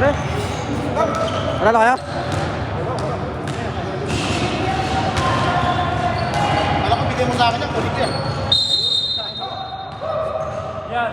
Pre? Panalo kayo? Alam ko, bigay mo sa akin yan. Kulit yan. Yan.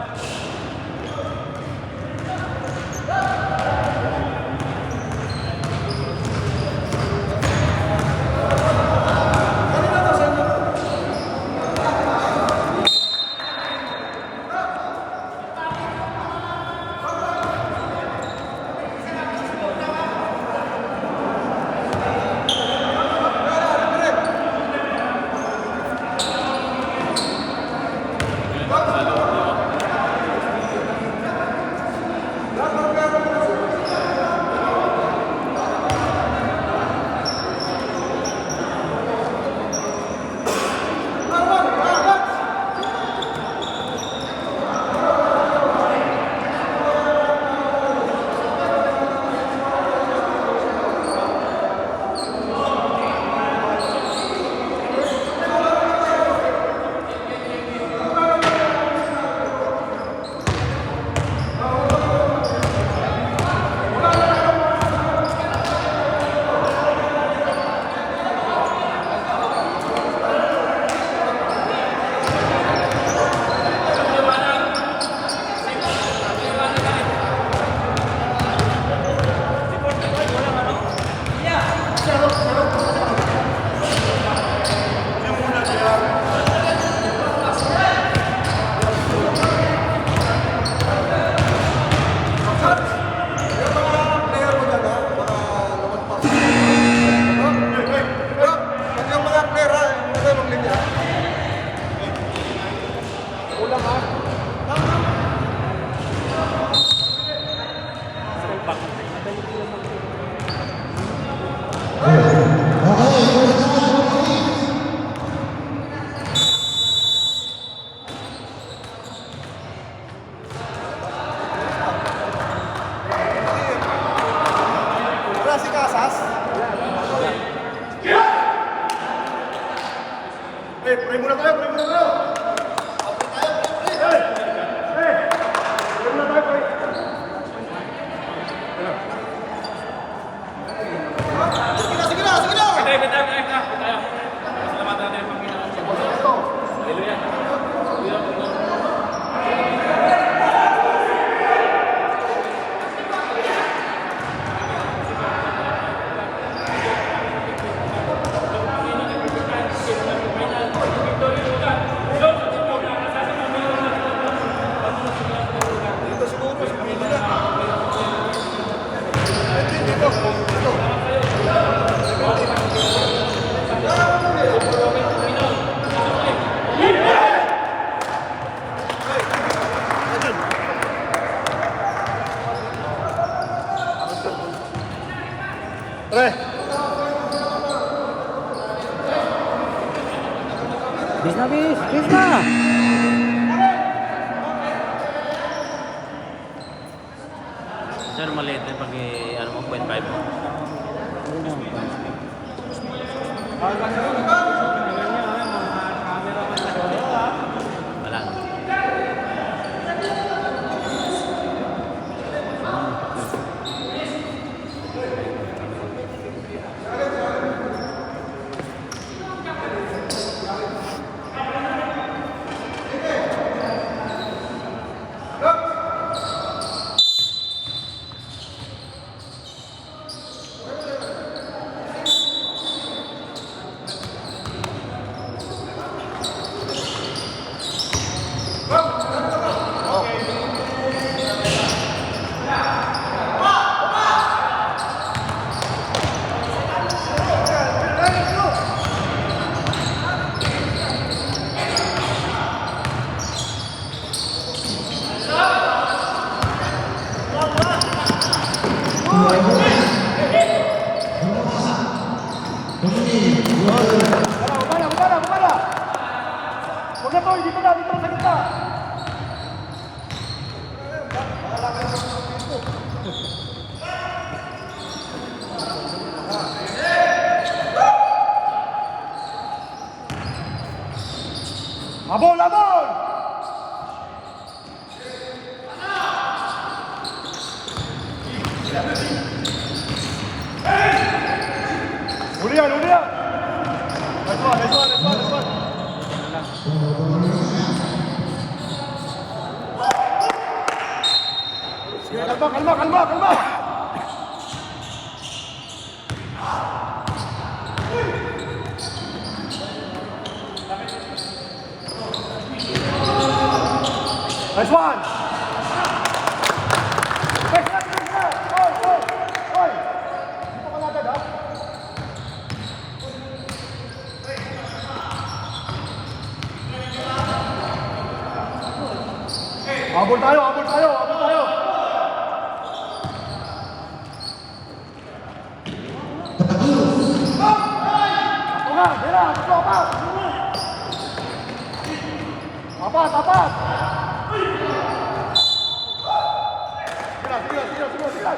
Pray muna tayo, pray muna tayo. Pray muna tayo, pray. Sige na, sige na, sige na. Tayo. Salamatan natin ang Panginoon. Hallelujah. Pre. Bis na, bis! Bis na! Sir, maliit na pag ano mo, 0.5 mo. Wala. Huli yan, huli yan! Nice one, nice one, nice one, nice one! Sige, kalma, kalma, kalma, kalma! Nice one! Next one, next one! Oy, oy, oy! Dito ka agad, ha? Habol tayo, habol tayo, habol tayo! Ako nga, Bera, ako, apat! Apat, apat! Sige, sige, sige, sige!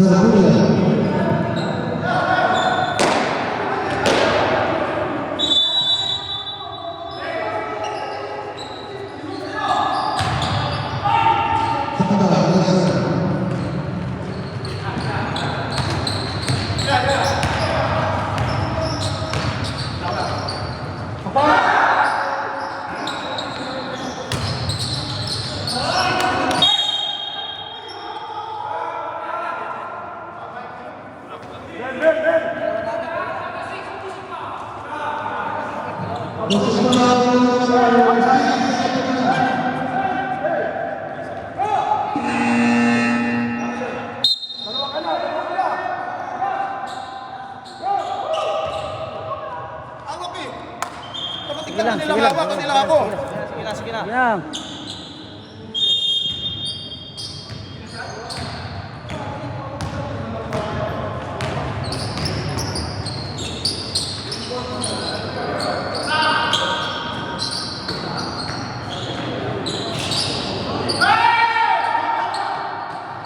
Yan. Sure ball, sure ball. Sige lang, sige lang. Kasi lang ako. Sige na, sige na. Sige lang.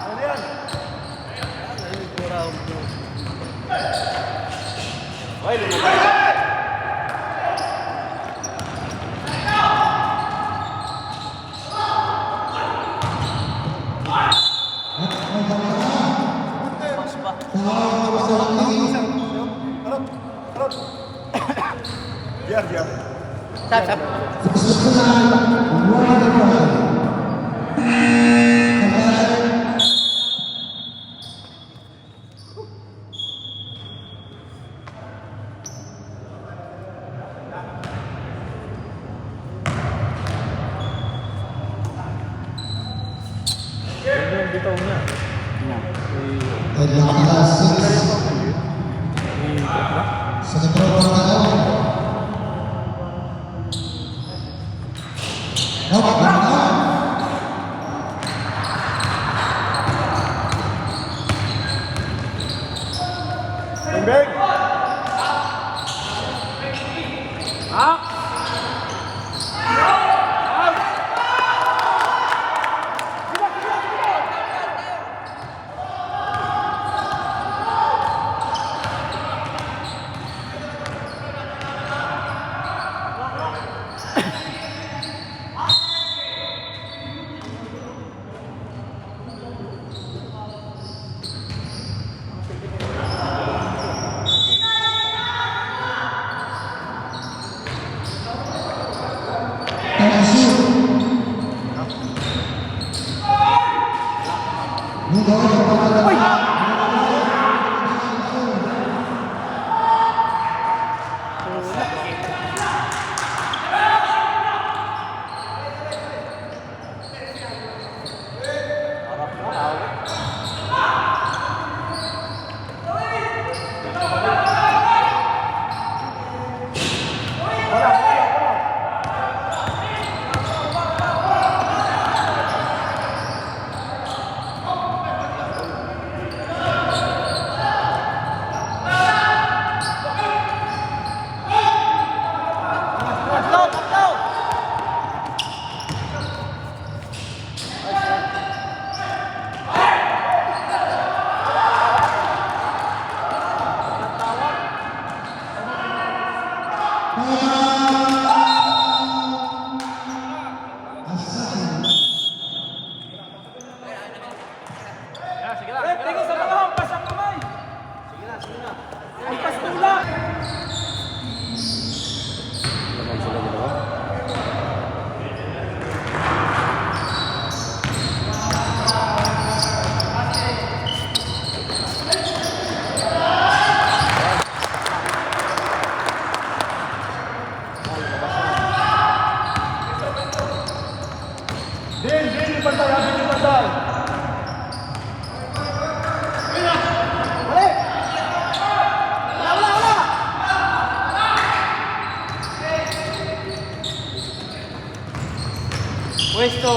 Ano yan? Hoy, lumabas. Biar, biar. Sap, sap. At last 6. Ben. Tingin sa balong, pasang kamay. Ay, pastula. Laman sila dalawa. Din, yung pantay, Abin yung pantay. Balik! Wala! Pwesto!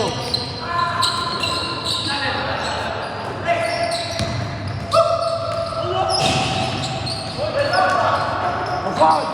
Foul!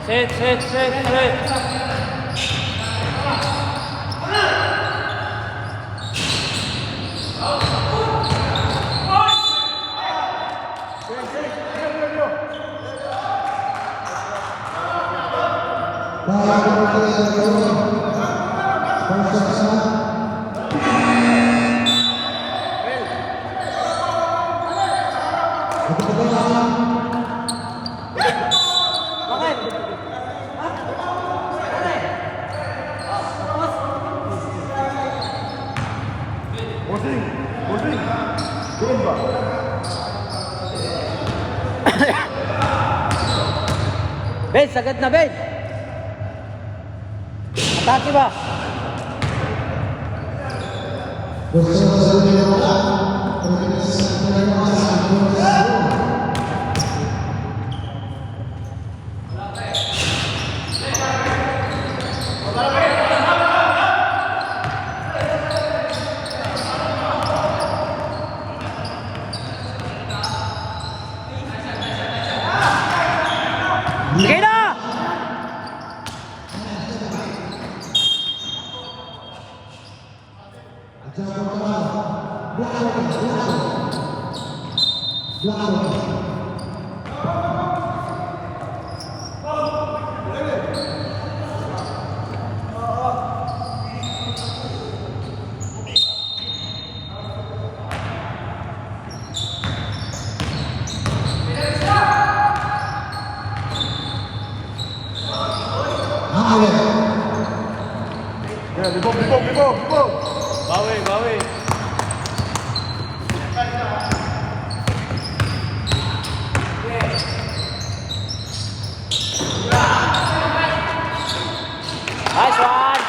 Set! Bossing! Doon ba? Ben, sagad na Ben. Atake ba? Sige na! Yan, libog, libog, libog, libog. Bawi, bawi. Nice one!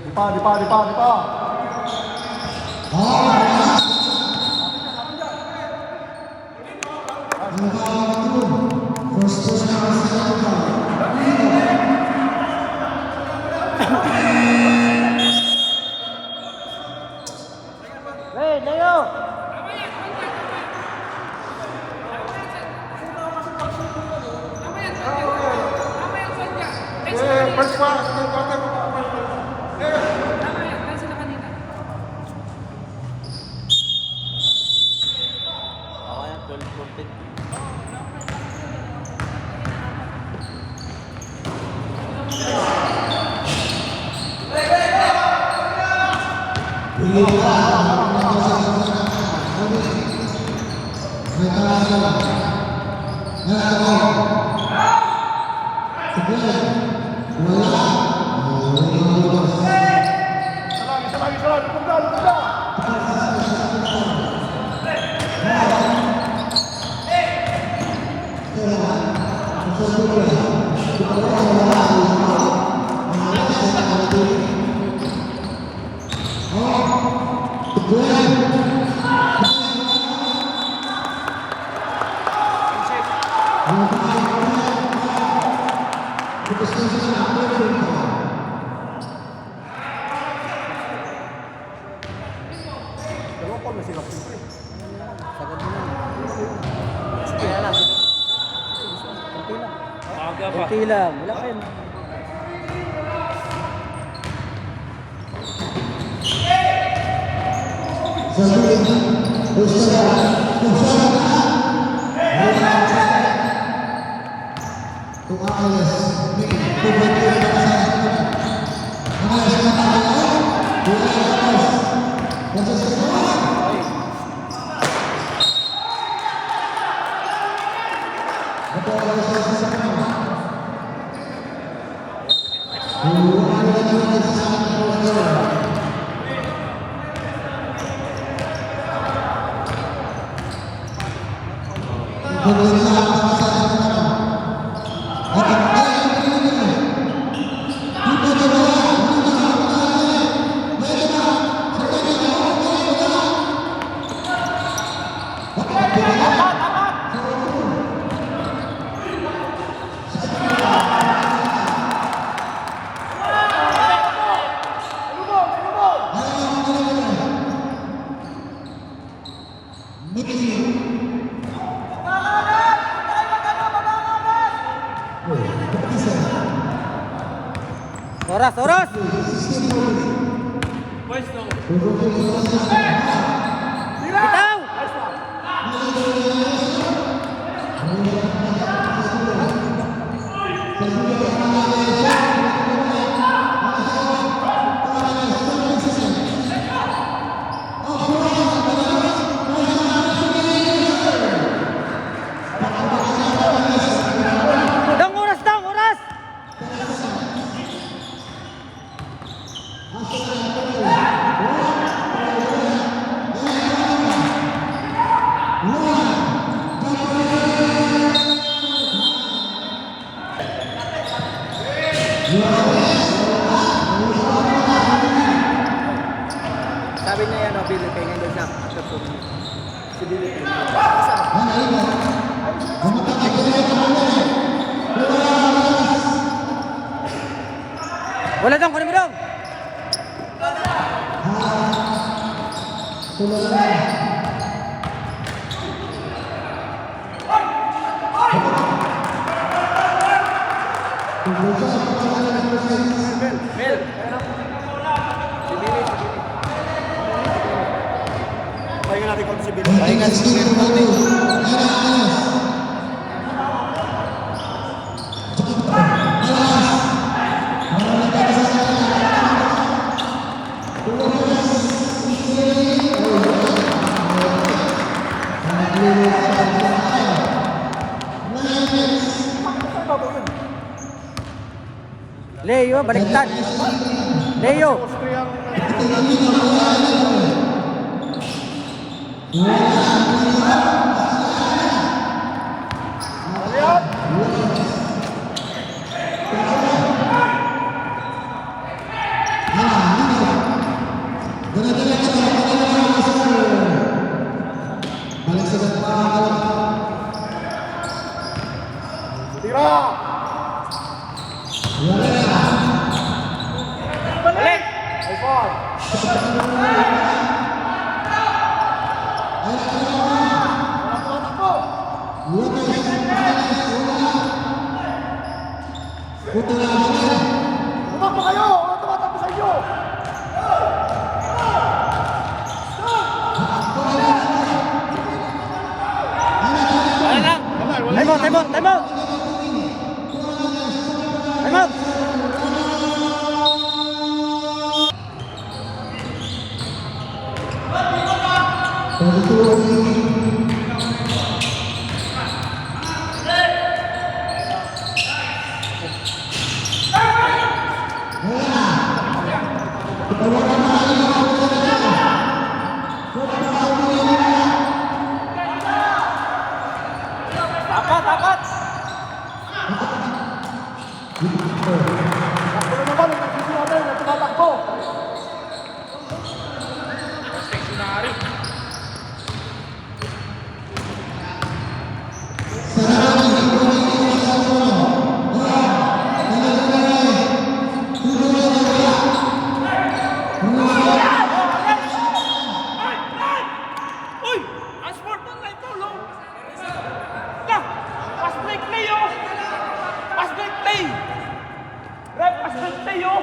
Di pa. Wait, Leo! First one, second quarter. Ako yan, 12-14. Isa lang, libog na. Dalawa pa na sila. Sagad mo na. Sige na. Kunti lang. Maaga pa. Kunti lang. Wala pa yun. Oras, oras! Pwesto. Bitaw! Dang oras, dang oras! Sabi niya yan, Billy, kaya ngayon na. Si Billy. Wala dong, kunin mo dong. Mel. Si Billy. Pahinga natin kung si Billy. Pahinga si Billy. Leo, baliktad. Leo. Austriang Ayan! Tira! Balik! High five! Takbo! Tumakbo kayo! Ano tumatakbo sa inyo? Wala lang! Time out, time out, time out. Time out. Apat, apat! Takbo na naman! Ang nagsisi natin! Ang tumatakbo! Stationary. Uy! Ang sport ng light tulong! Pass break play, oh! Pass break play! Rep, pass break play, oh!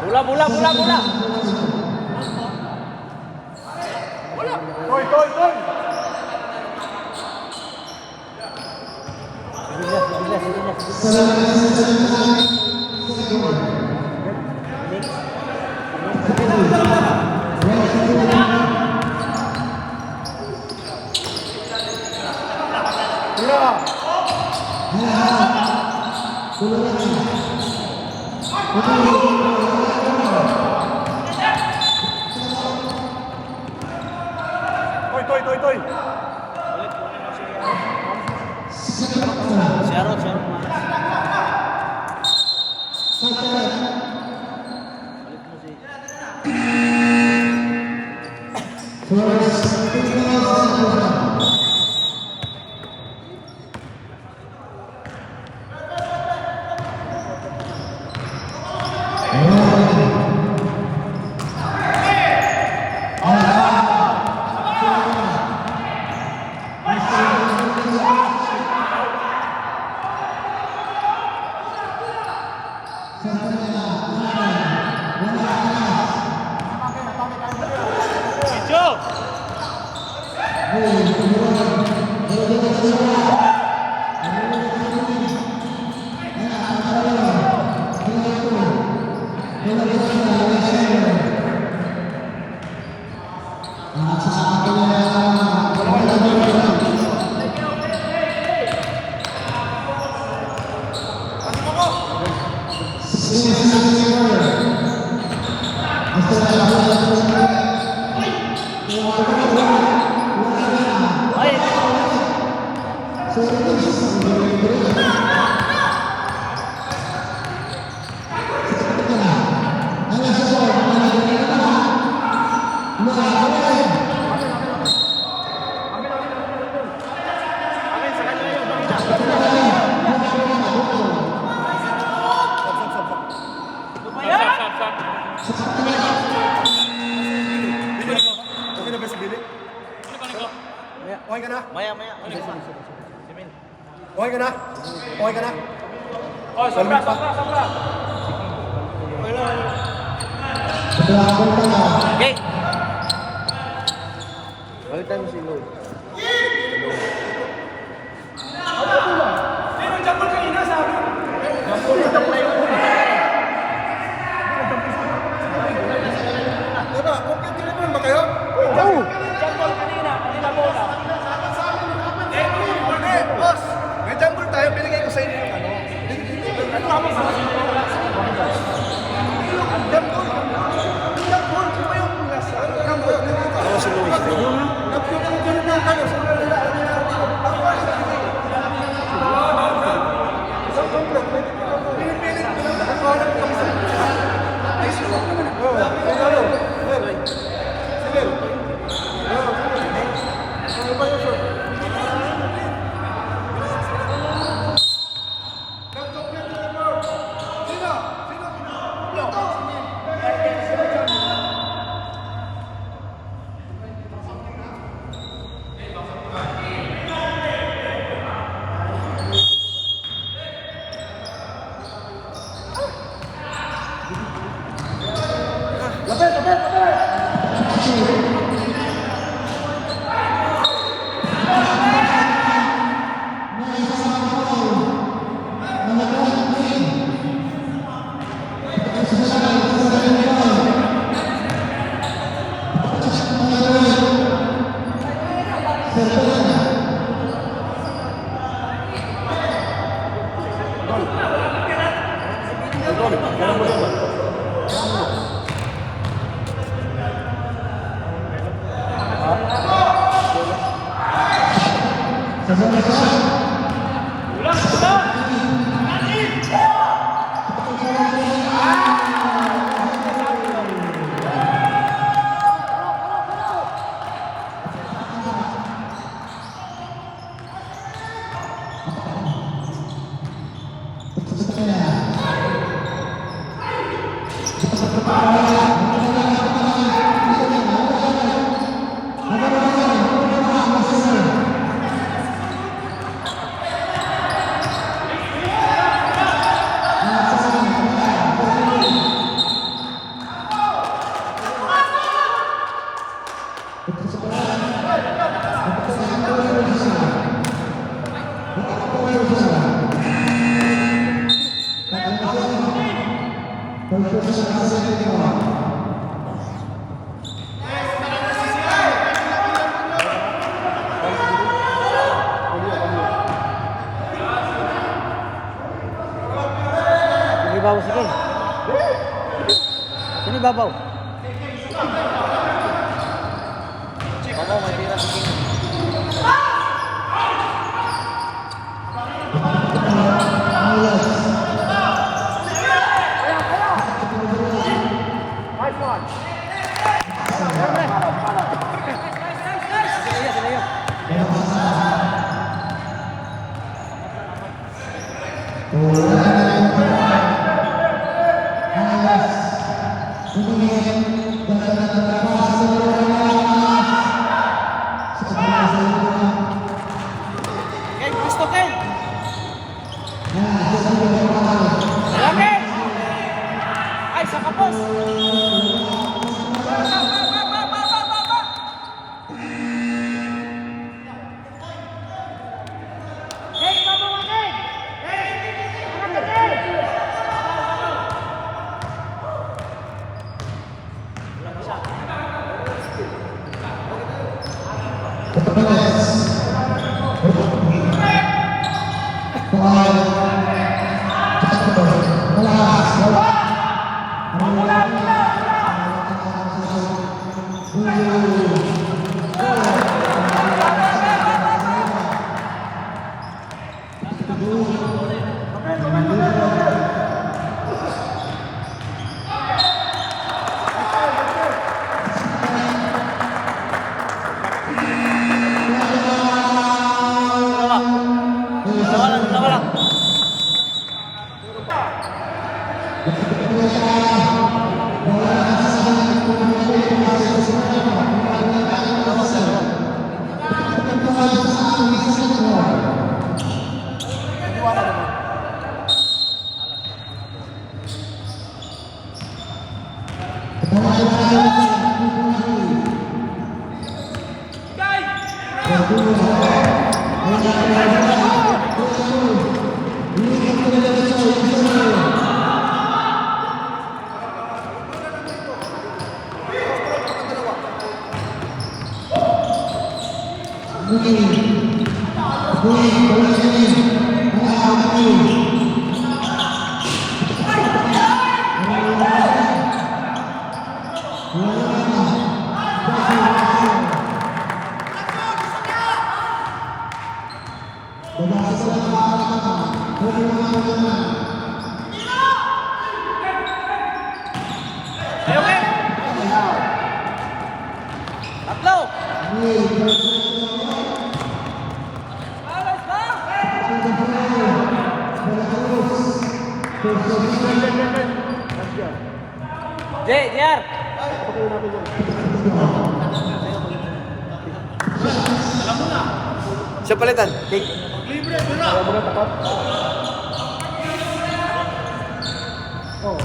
Bola, bola, bola, bola! Toy, toy, toy! Tira! Toy, toy, toy, toy! Si Aaron, si Aaron. Joe! Okay na ba si Billy? Okay ka na? Maya, maya. Okay ka na? Okay ka na? Oh, sobra, sobra, sobra! Okay. Baliktad mo si Lou. Sino jumper kanina sabi? Diba? Compute Sinibabaw, sige. Sinibabaw. Babaw, may tira, sige. Nice one. Gusto Ken! Laki! Ay, sa kapos! Ay, okay. Tatlo. JR. Siya palitan. Cake. Ayaw mo na tapat. Oh.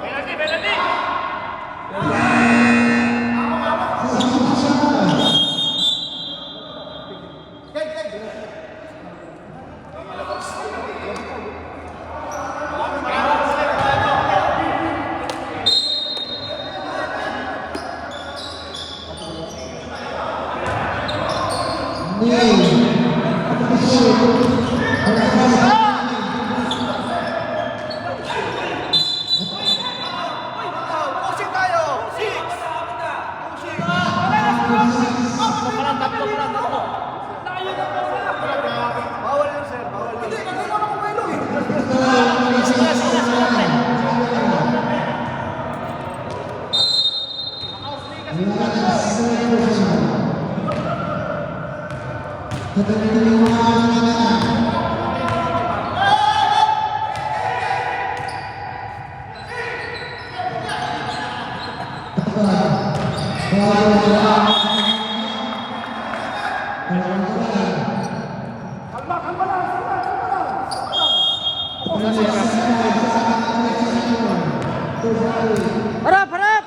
Penalty, penalty. Bawal yun, sir. Bawal yun. Harap, harap.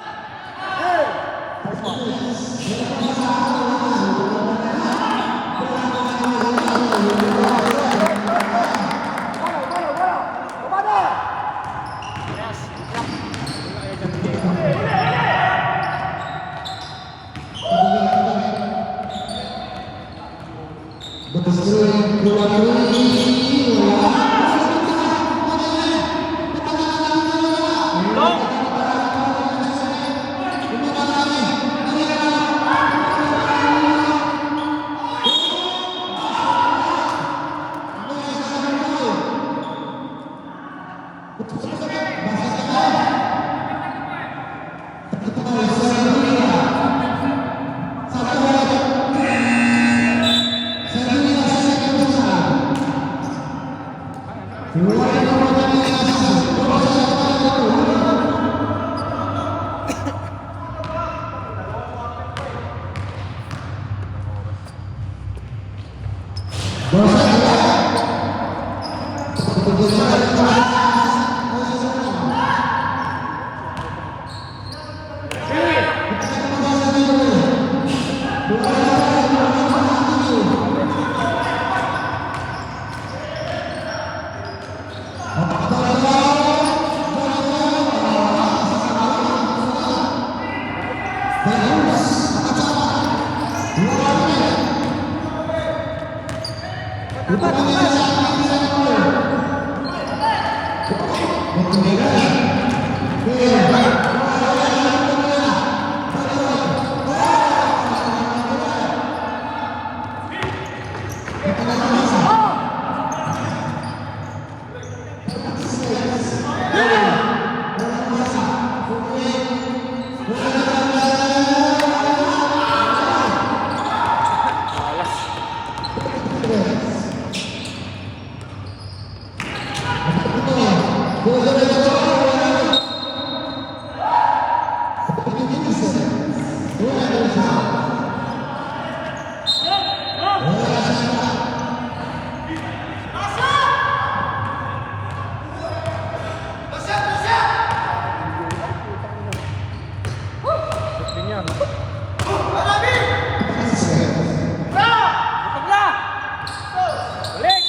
Balik!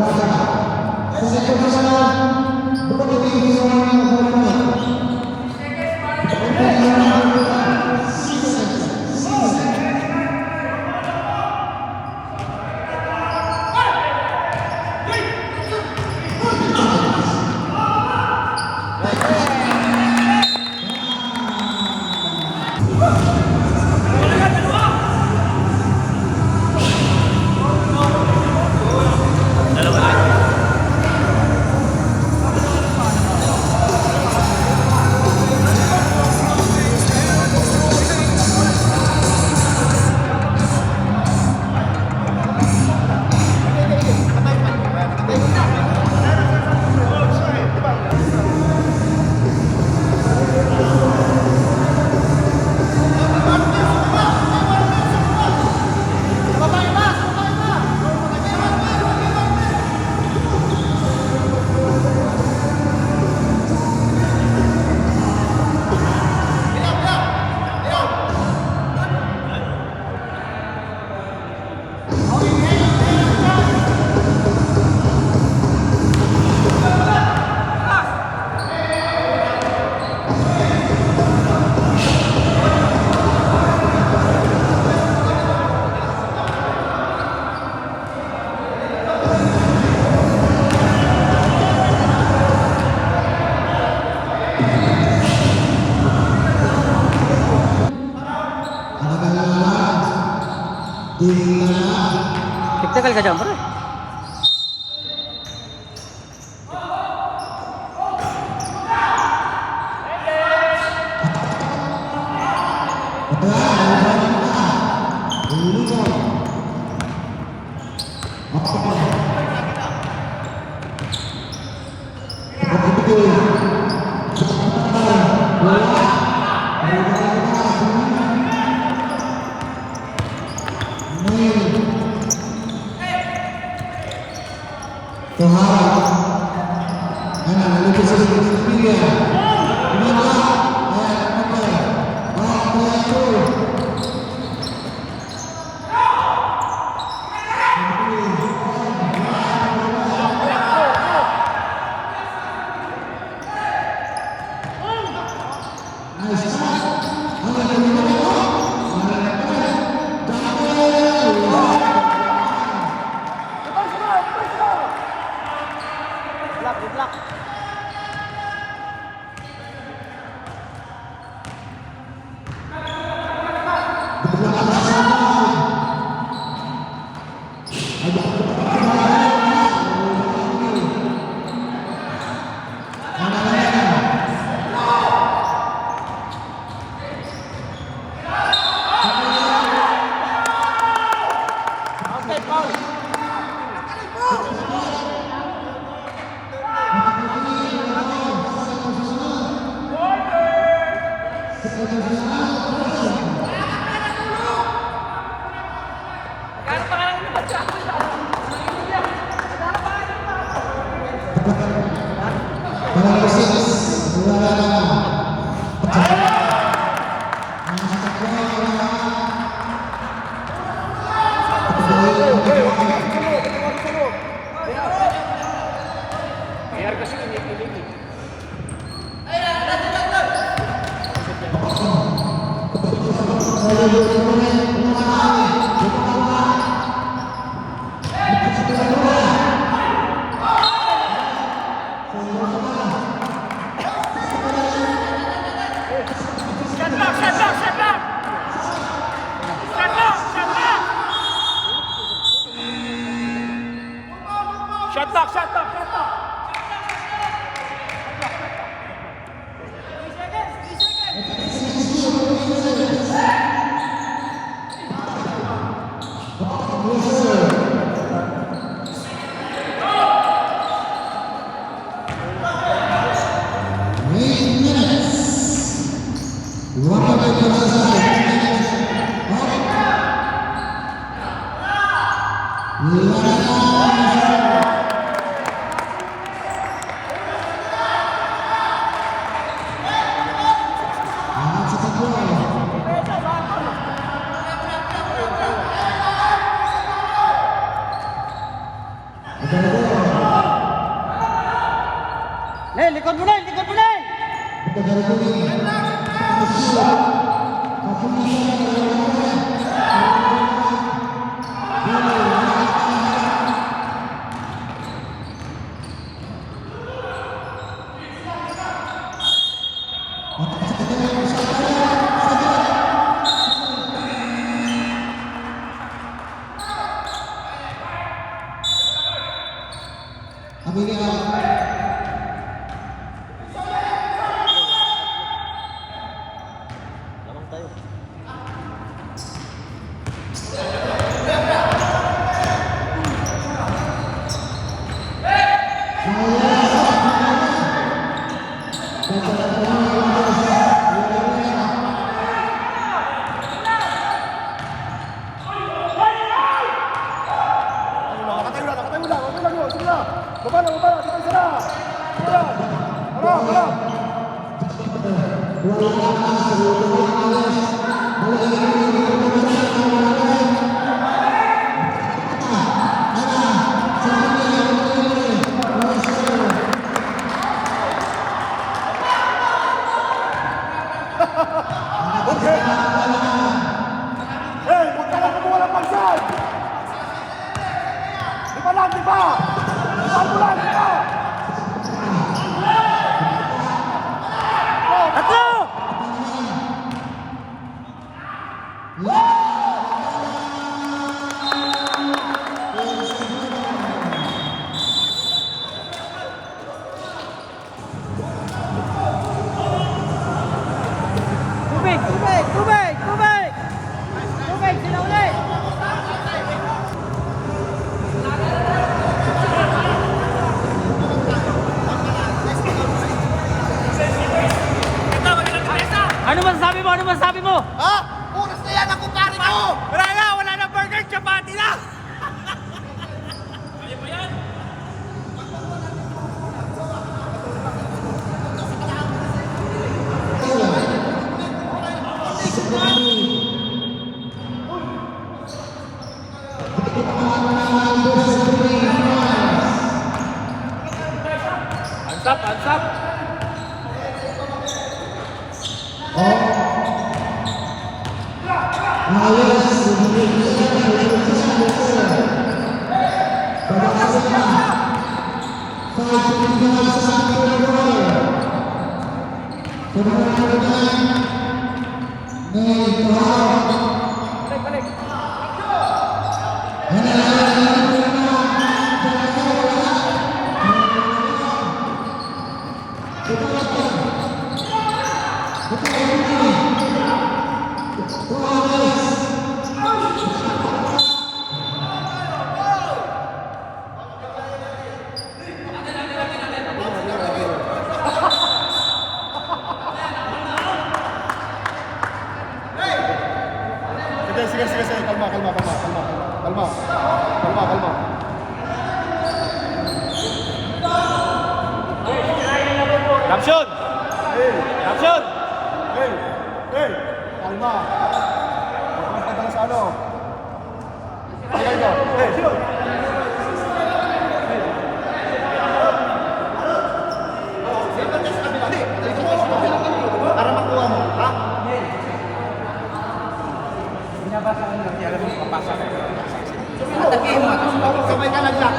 Dalawa lang. Tiktikal ka dyan, pre. Good luck. Shot lock, shot lock, shot lock. Nel, likod mo Nel, likod mo Nel! Lamang tayo. Nakatayo na, nakatayo na. Okay lang yun. Sige na. Baba na, baba na. Dito isa na. Sige na. Harap, harap. Okay. Hey, huwag ka lang kumuha ng pansan. Di ba lang, di ba? Di ba mo lang, di ba? Tatlo! Tubig, tubig, tubig, tubig! Tubig, sila ulit! Ano masasabi mo? Ano masasabi mo? Ha? Oras na yan ang kumpare ko! Wala na! Wala na burger! Chapati na! Ansap! Ansap! Balik, balik! Sige. Kalma. Caption! Caption! Hey! Kalma. Huwag kang padala sa ano. Sige ito. Hey, shoot! Para makuha mo, ha? Atakihin mo. Sabay ka nag-lock.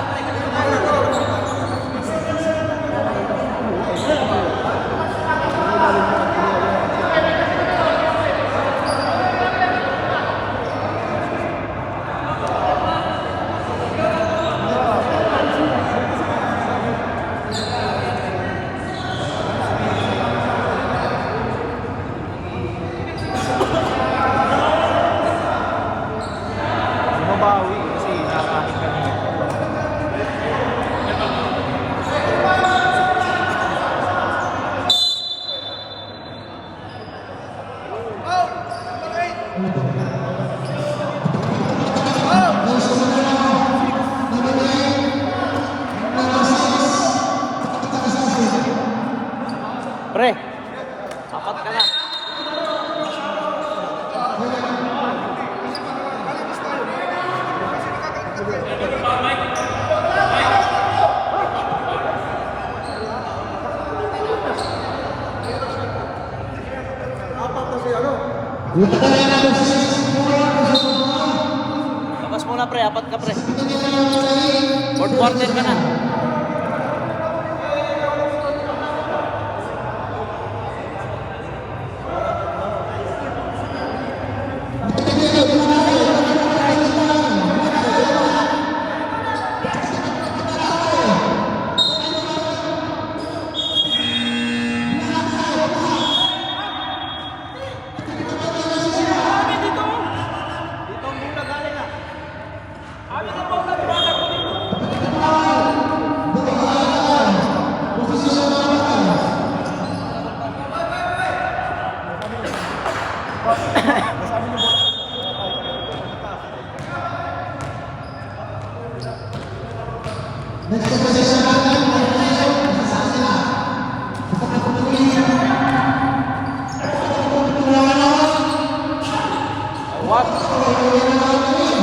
Labas muna pre, apat ka pre. Fourth quarter ka na.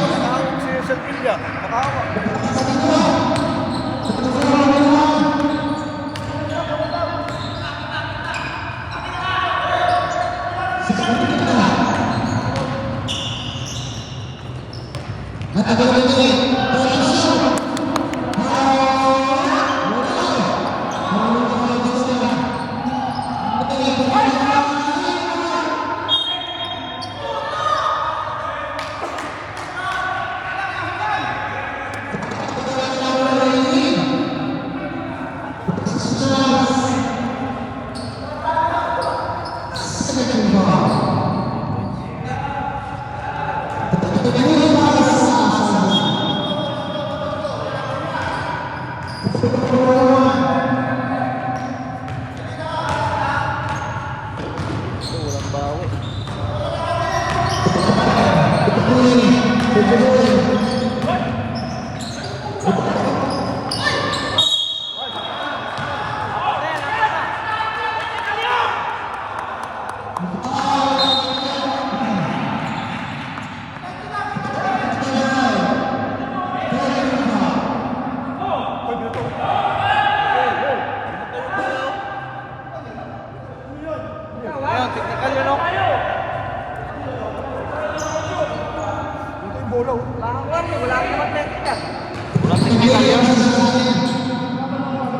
Nakahawak si Selvilla. Nakahawak. Walang bawi. Ayun, technical yun o. Dito yung bola. Wala naman technical. Walang technical yun.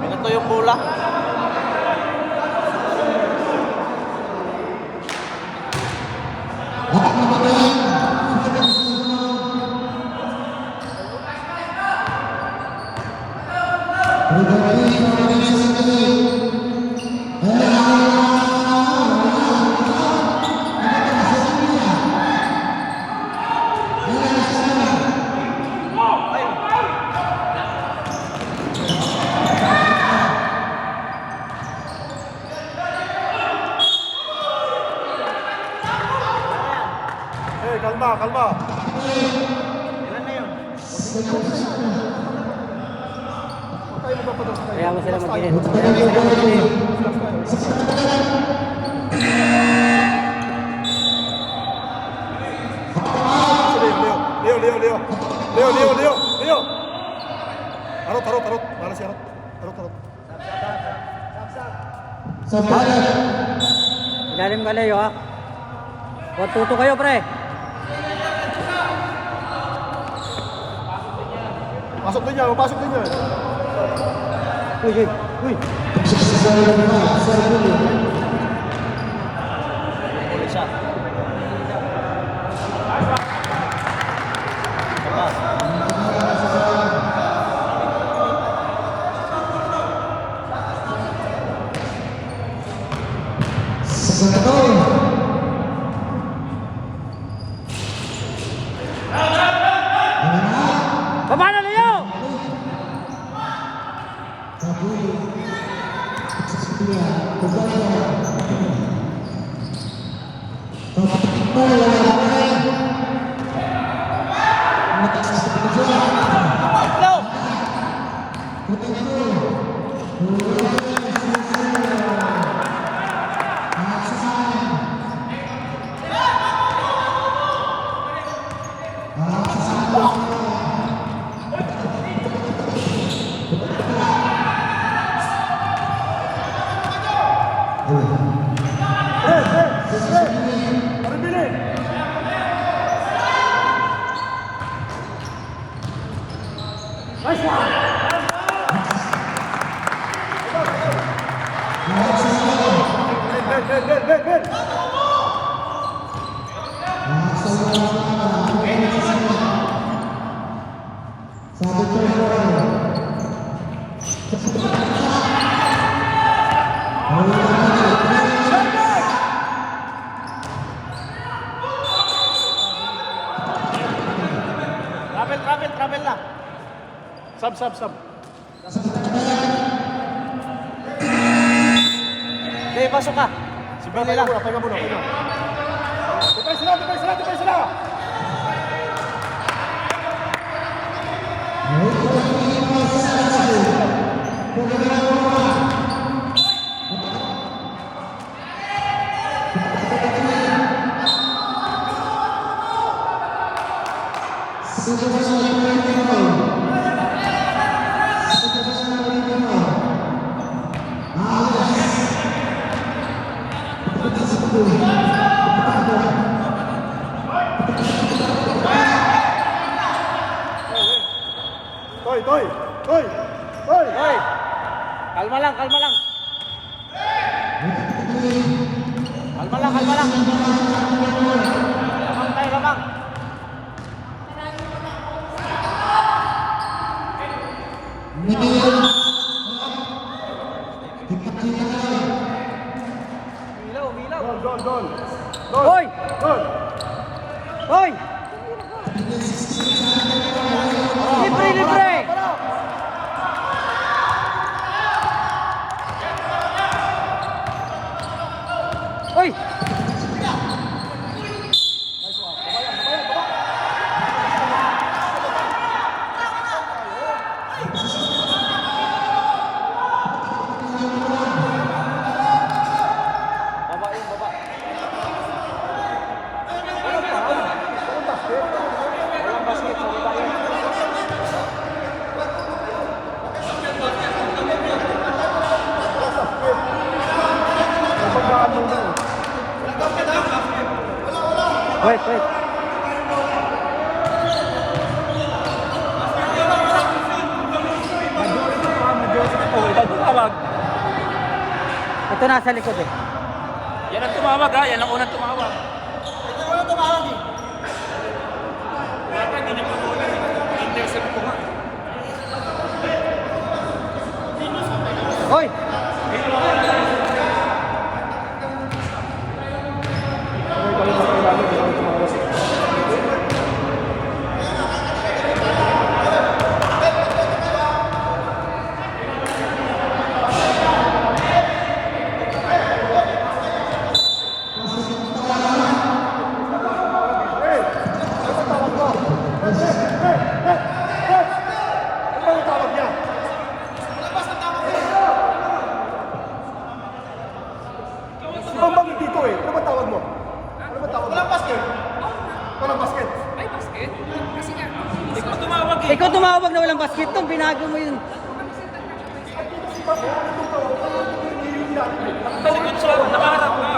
Pinato yung bola. Eh, kalma, kalma. Ilan na yun? Huwag tayo magpapadala sa Kaya mo sila mag-init. Kaya mo sila mag-init. Leo, Leo, Leo. Leo, Leo, Leo, Leo, Leo. Arot, arot, arot. Malas si arot. Arot, arot. Ilalim ka Leo ha. Huwag tuto kayo pre. Pasok din niya, pasok din niya. Uy, uy, uy. Huli siya. Baba na Leo! Maribili! Ben. Travel na. Sub. Okay, pasok ka. Si Ben, pahinga muna. Tipay sila! Toy! Hoy! Kalma lang. Kalma lang. Lamang. Umilaw. Gol! Hoy! Libre! Hoy! Wait. Ito nasa likod eh. Yan ang tumawag ha, yan ang unang tumawag. Hoy! Ikaw tumawag na walang basket doon, binago mo yun. Talikod siya, nakaharap ka.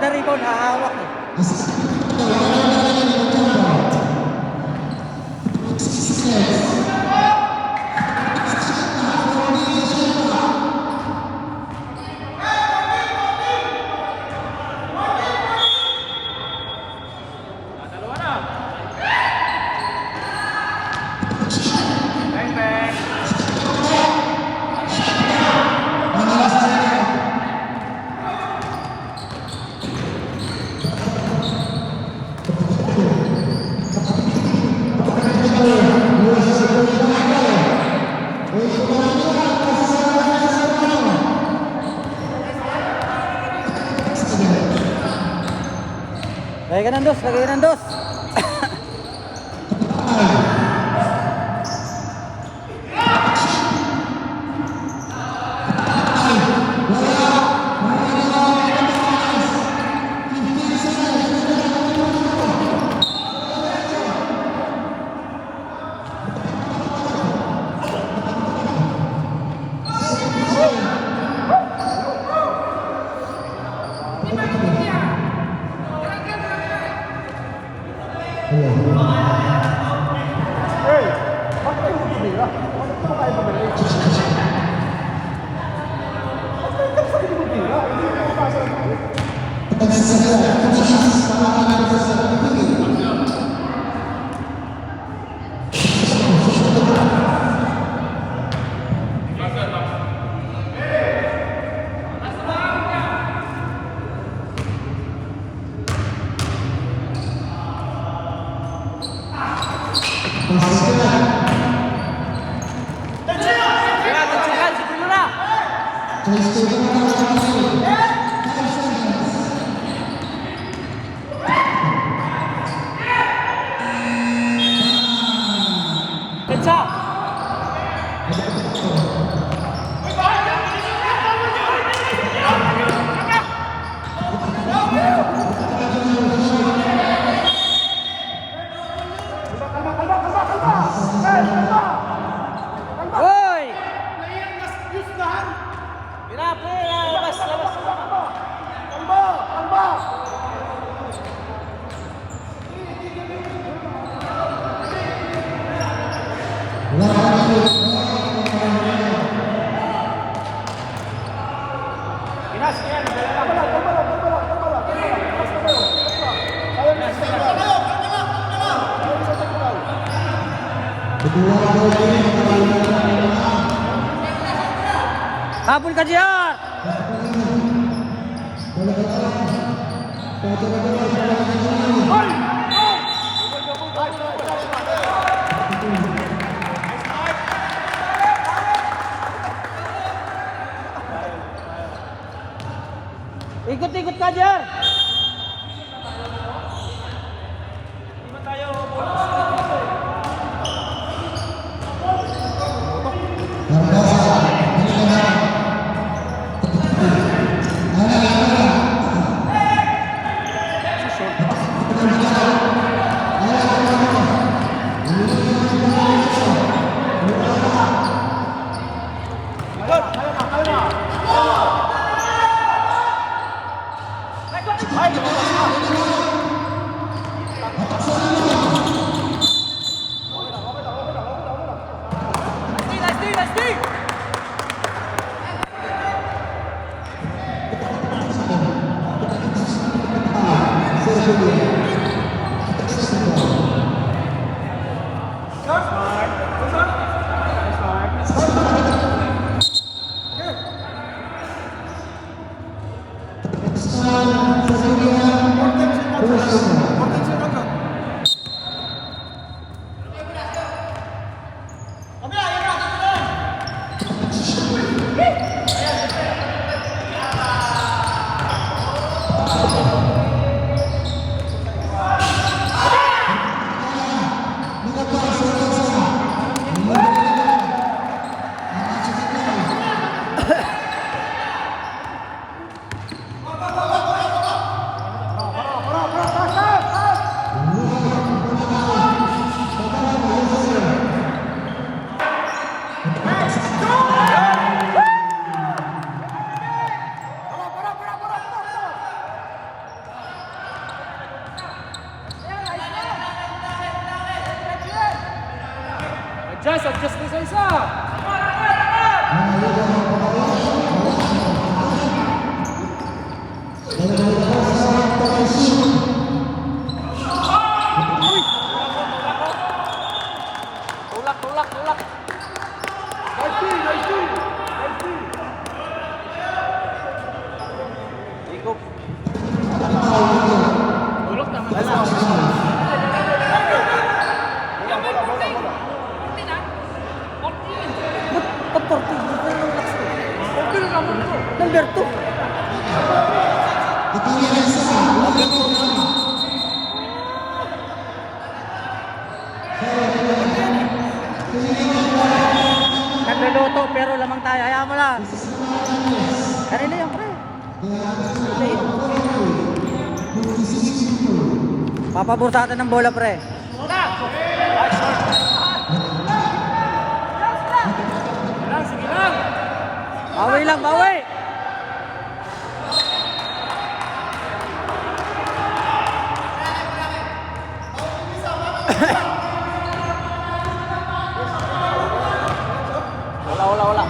kada rebound, hahawak eh. Dalawa na. Bang, bang. Lagay ka ng dos, lagay ka ng dos. Hey, bakit kayo magpapila? Bakit mo kayo pabili? Bakit kayo sa hindi magpapila? Hindi mo makasa ng pabili. Kaya, tensikan, sipin mo na. Kensa. Hoy! Pinapi, labas, labas. Kalma! Kalma! Pinas, yan. Kalma lang, kalma lang, kalma lang, kalma lang, kalma lang. Relax na kayo, relax lang. Ayaw niyo sa technical. Ayaw niyo sa technical. Habol ka, JR! Ikot-ikot ka, JR! Para, para, para, para. Last, isa-isa. Tulak, tulak, tulak. Nice D, nice D. Nice D. Ikop. Tulak naman. Ba't 40? Number 2. Nagluluto pero lamang tayo. Hayaan mo lang. Kanina yung pre. Papabursatin ng bola pre. Sige lang. Bawi lang, bawi. Wala.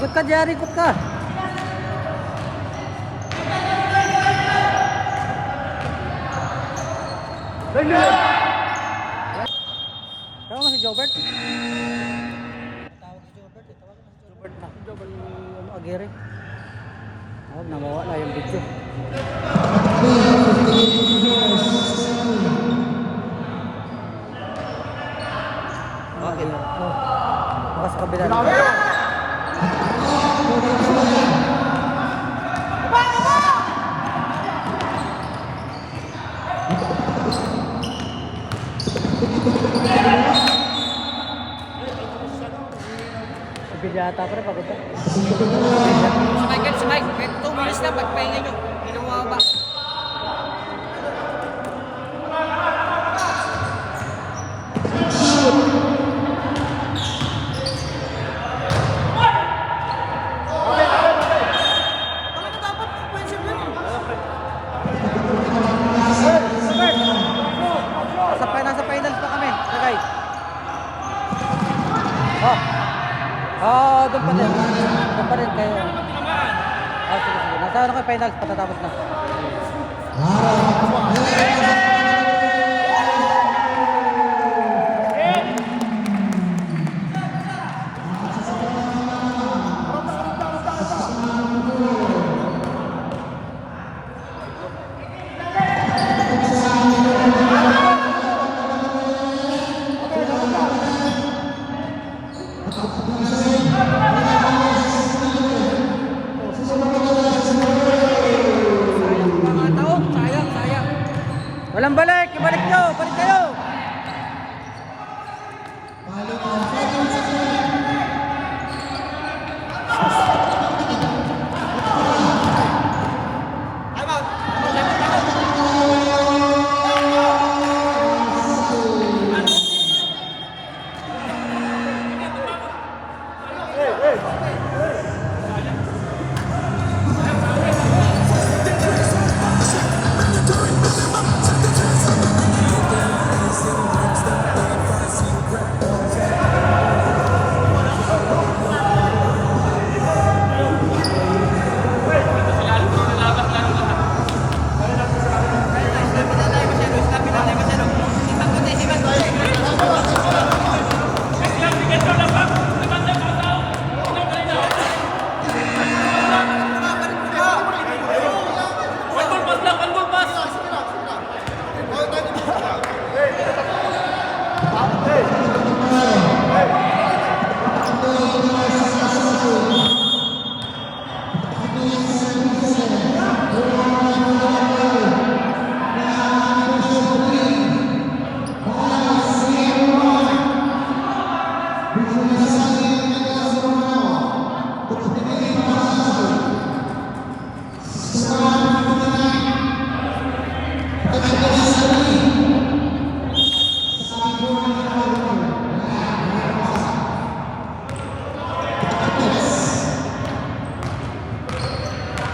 Ikot ka, Jerry, ikot ka. Tawag mo si Jobert? Tawag si Jobert. Tawag mo si Jobert na. Jobert ano, Aguirre. Oh, nawawala yung video. Bakit? Oh. Baka sa kabila. Bilyata pa rin, pagod ka. Sakay. 2 minutes na pagpahinga nyo. Ginawa ba? Nasa finals pa kami. Sakay. Oh, doon pa din. Doon pa rin kayo. Sige. Nasa ano kayo finals, patatapos na. Walang balik! Ibalik nyo! Balik kayo!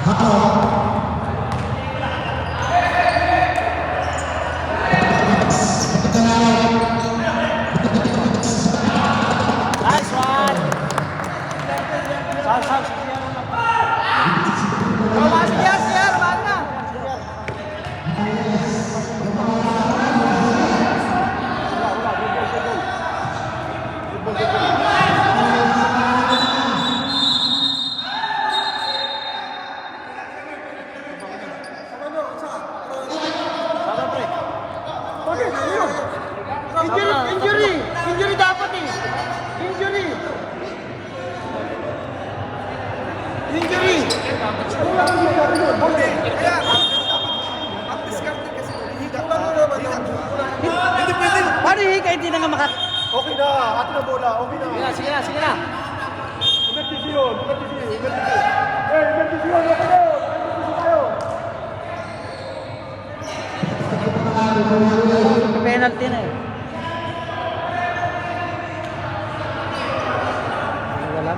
Nice one! Sal, Siya, mahal na. Injury dapat eh. Injury. Paano hika hindi na nga makat... Okay na, atin na bola, okay na. Sige na. Emergency yun, emergency. Emergency yun, okay na. Penalty na eh. Wala.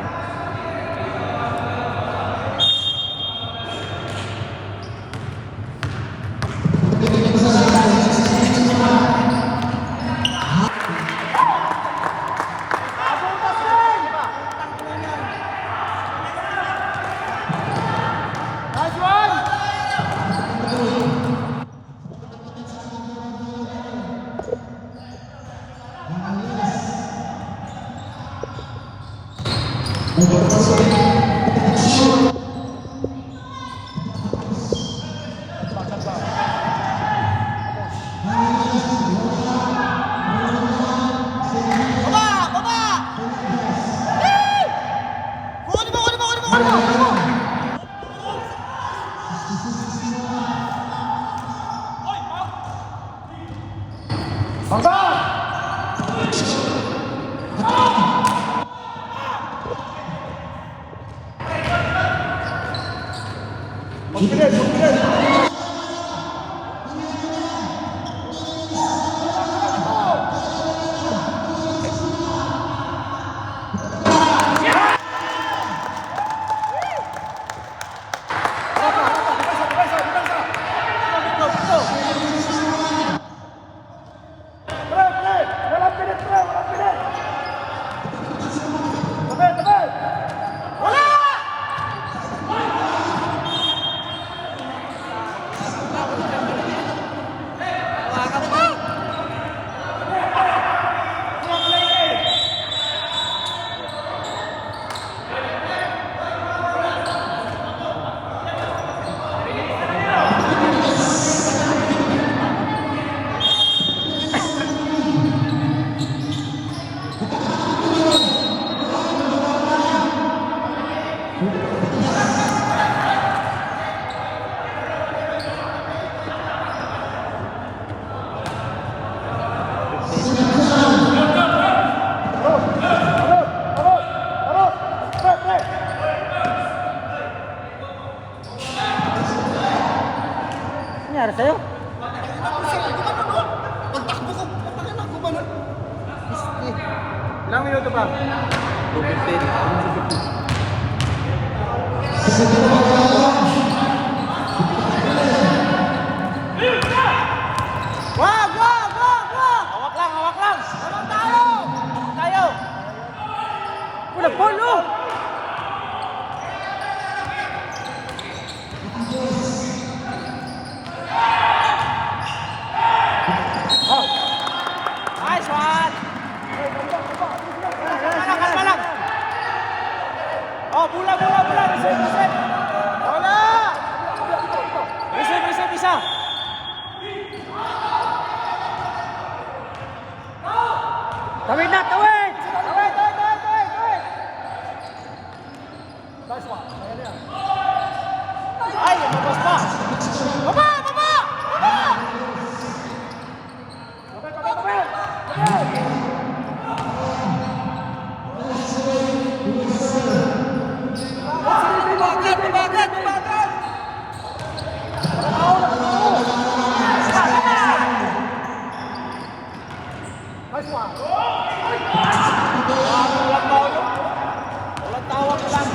Nangyari sa'yo? Ilang minuto pa? 2:15. Wag! Hawak lang! Naman tayo! Wala, polo! Nice one! Kalma lang! Oh, bola! Reset! Wala! Reset, isa! Tawid na! Tawid! Ay, lumabas pa! Baba! Bagat! Walang tawag na lang.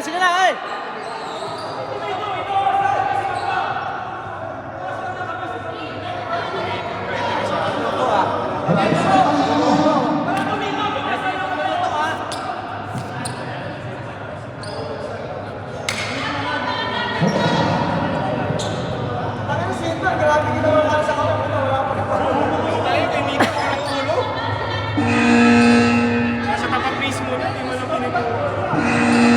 sige na, ay! Nasa tapat mismo, hindi mo lang pinag-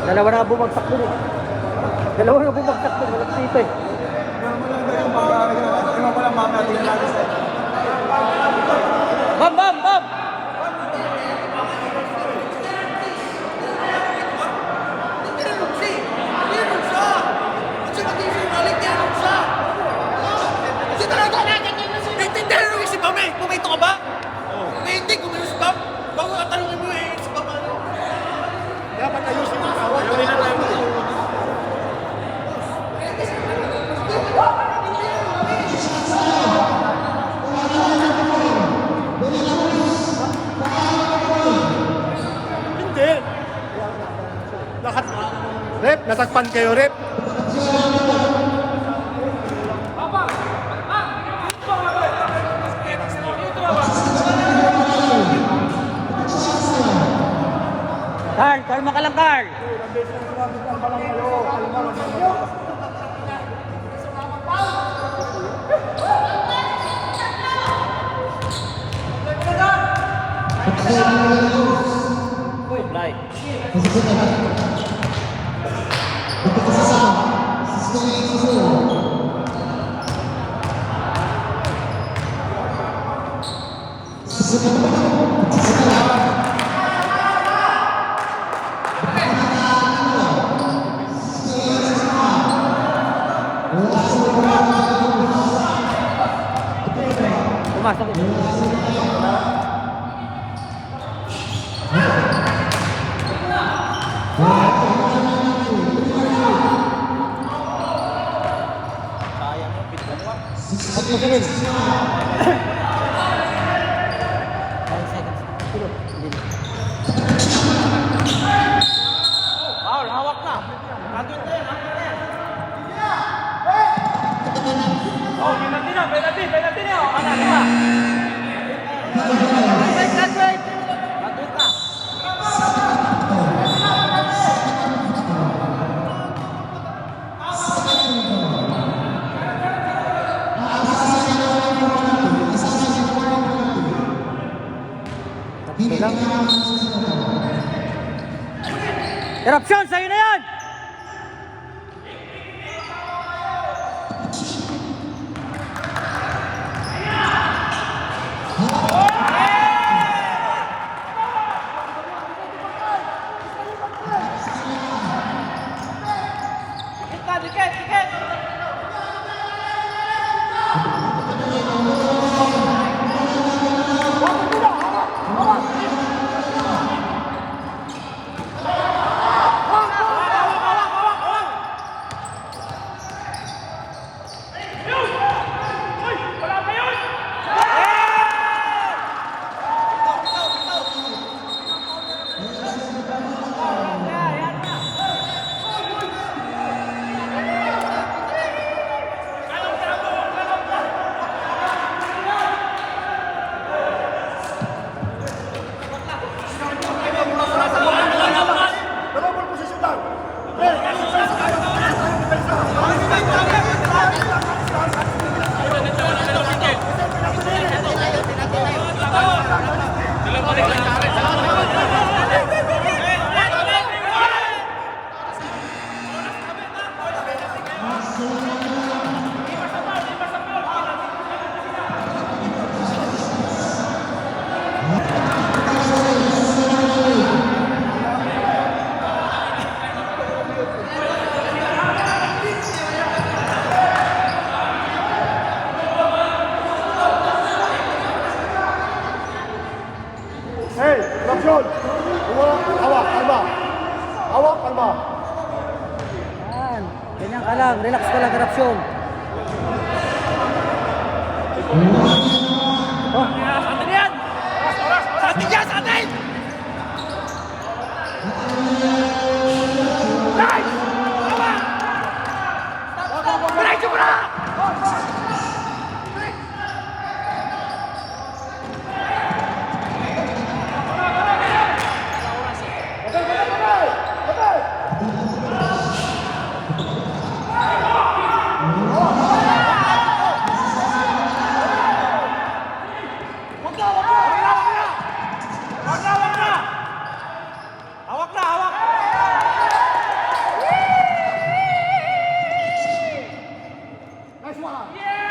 Dalawa na bumagsak dun eh. Dalawa na bumagsak dun. Walang dito eh. Bam, bam, bam! Pumito ka ba? Hindi, kumayo si Bob. Bago tatanungin mo si Bob ano? Dapat ayusin ang awat. Ayaw nila tayo. Hindi. Lahat. Rep, natakpan kayo, Rep. Carl, kalma ka lang, Carl! Uy, Blay. Pumasok eh. At masingin. 9 seconds. Sino? Hindi na. Paul, hawak na! Nandun na yan, nandun na yan! Oh, penalty na, penalty, penalty na. Oh, Ano, diba? Wait, wait! Nandun ka! Tatlo lang. Eruption, sa'yo na yan! Dikit ka, dikit, dikit! Action. Oh, Sa atin yan! Sa atin yan! Sa atin! Nice! Tama! Diretso mo na! Hawak na, hawak! Nice one.